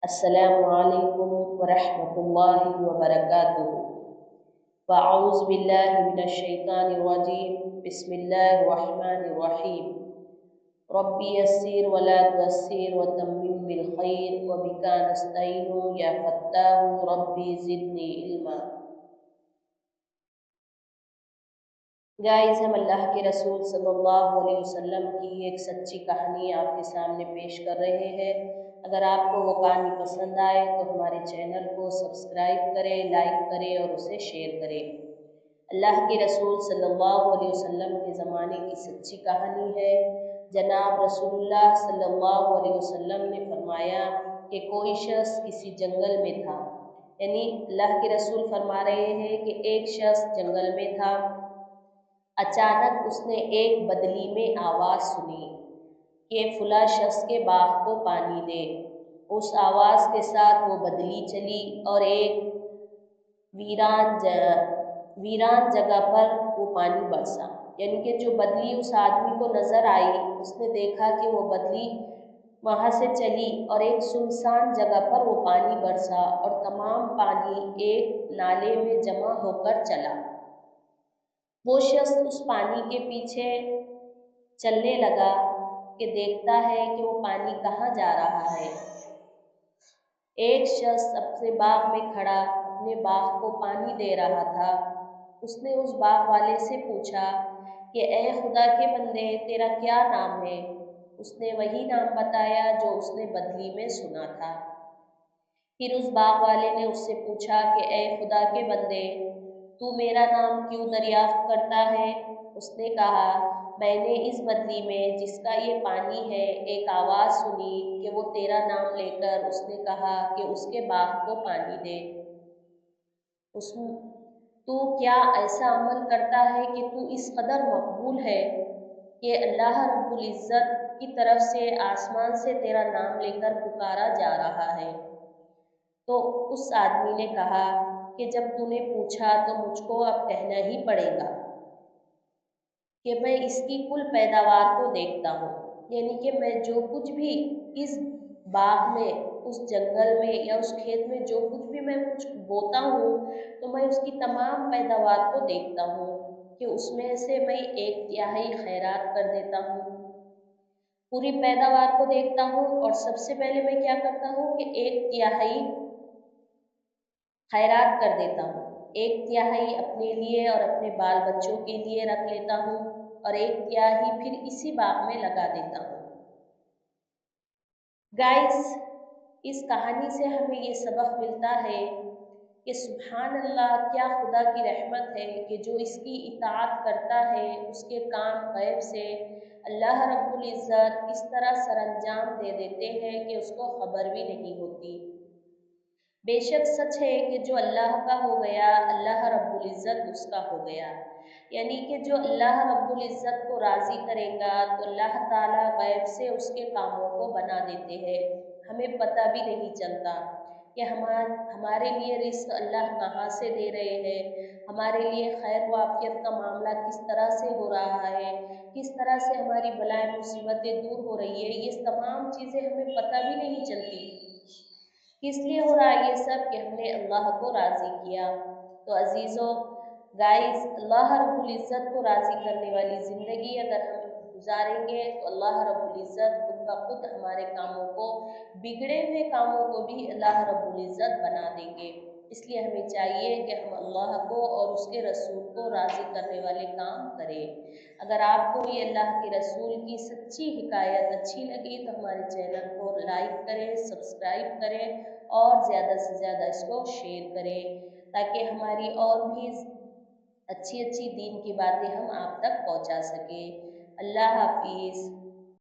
अस्सलामु अलैकुम वरहमतुल्लाहि वबरकातुहू। वअऊज़ु बिल्लाहि मिनश शैतानिर रजीम। बिस्मिल्लाहिर रहमानिर रहीम। रब्बी यस्सिर वला तुअस्सिर वतम्मिम बिल खैर वबिका नस्तईनु या फत्ताहु रब्बी ज़िदनी इल्मा। गाइस, हम अल्लाह के रसूल सल्लल्लाहु अलैहि वसल्लम की एक सच्ची कहानी आपके सामने पेश कर रहे हैं। अगर आपको वो कहानी पसंद आए तो हमारे चैनल को सब्सक्राइब करें, लाइक करें और उसे शेयर करें। अल्लाह के रसूल सल्लल्लाहु अलैहि वसल्लम के ज़माने की सच्ची कहानी है। जनाब रसूलुल्लाह सल्लल्लाहु अलैहि वसल्लम ने फरमाया कि कोई शख्स किसी जंगल में था, यानी अल्लाह के रसूल फरमा रहे हैं कि एक शख्स जंगल में था। अचानक उसने एक बदली में आवाज़ सुनी कि फला शख्स के बाग को पानी दे। उस आवाज़ के साथ वो बदली चली और एक वीरान जगह पर वो पानी बरसा। यानी कि जो बदली उस आदमी को नज़र आई, उसने देखा कि वो बदली वहाँ से चली और एक सुनसान जगह पर वो पानी बरसा और तमाम पानी एक नाले में जमा होकर चला। वो शख्स उस पानी के पीछे चलने लगा कि देखता है कि वो पानी कहाँ जा रहा है। एक शख्स अपने बाग में खड़ा अपने बाग को पानी दे रहा था। उसने उस बाग वाले से पूछा कि ए खुदा के बंदे, तेरा क्या नाम है? उसने वही नाम बताया जो उसने बदली में सुना था। फिर उस बाग वाले ने उससे पूछा कि ए खुदा के बंदे, तू मेरा नाम क्यों दरियाफ्त करता है? उसने कहा, मैंने इस बदली में जिसका ये पानी है एक आवाज़ सुनी कि वो तेरा नाम लेकर उसने कहा कि उसके बाग को पानी दे। उस तू क्या ऐसा अमल करता है कि तू इस कदर मकबूल है कि अल्लाह रब्बुल इज़्ज़त की तरफ से आसमान से तेरा नाम लेकर पुकारा जा रहा है? तो उस आदमी ने कहा कि जब तूने पूछा तो मुझको अब कहना ही पड़ेगा कि मैं इसकी कुल पैदावार को देखता हूँ। यानी कि मैं जो कुछ भी इस बाग में, उस जंगल में या उस खेत में जो कुछ भी मैं कुछ बोता हूँ, तो मैं उसकी तमाम पैदावार को देखता हूँ कि उसमें से मैं एक तिहाई खैरात कर देता हूँ। पूरी पैदावार को देखता हूँ और सबसे पहले मैं क्या करता हूँ कि एक तिहाई खैरात कर देता हूँ। एक तिहाई अपने लिए और अपने बाल बच्चों के लिए रख लेता हूँ और एक तिहाई फिर इसी बाग में लगा देता हूँ। गाइस, इस कहानी से हमें ये सबक मिलता है कि सुभान अल्लाह, क्या खुदा की रहमत है कि जो इसकी इताअत करता है उसके काम गैब से अल्लाह रब्बुल इज़्ज़त इस तरह सरअंजाम दे देते हैं कि उसको खबर भी नहीं होती। बेशक सच है कि जो अल्लाह का हो गया, अल्लाह रब्बुल इज़्ज़त उसका हो गया। यानी कि जो अल्लाह रब्बुल इज़्ज़त को राज़ी करेगा तो अल्लाह ताला गैब से उसके कामों को बना देते हैं। हमें पता भी नहीं चलता कि हमारे लिए रिज़्क़ अल्लाह कहाँ से दे रहे हैं, हमारे लिए खैर व आफ़ियत का मामला किस तरह से हो रहा है, किस तरह से हमारी बलाएँ मुसीबतें दूर हो रही है, ये तमाम चीज़ें हमें पता भी नहीं चलती। किस लिए हो रहा है ये सब? कि हमने अल्लाह को राज़ी किया। तो अज़ीज़ों, गाइस, अल्लाह रब्बुल इज़्ज़त को राज़ी करने वाली ज़िंदगी अगर हम गुजारेंगे तो अल्लाह रब्बुल इज़्ज़त खुद ब खुद हमारे कामों को, बिगड़े हुए कामों को भी अल्लाह रब्बुल इज़्ज़त बना देंगे। इसलिए हमें चाहिए कि हम अल्लाह को और उसके रसूल को राज़ी करने वाले काम करें। अगर आपको ये अल्लाह के रसूल की सच्ची हिकायत अच्छी लगी तो हमारे चैनल को लाइक करें, सब्सक्राइब करें और ज़्यादा से ज़्यादा इसको शेयर करें ताकि हमारी और भी अच्छी अच्छी दीन की बातें हम आप तक पहुंचा सकें। अल्लाह हाफिज़।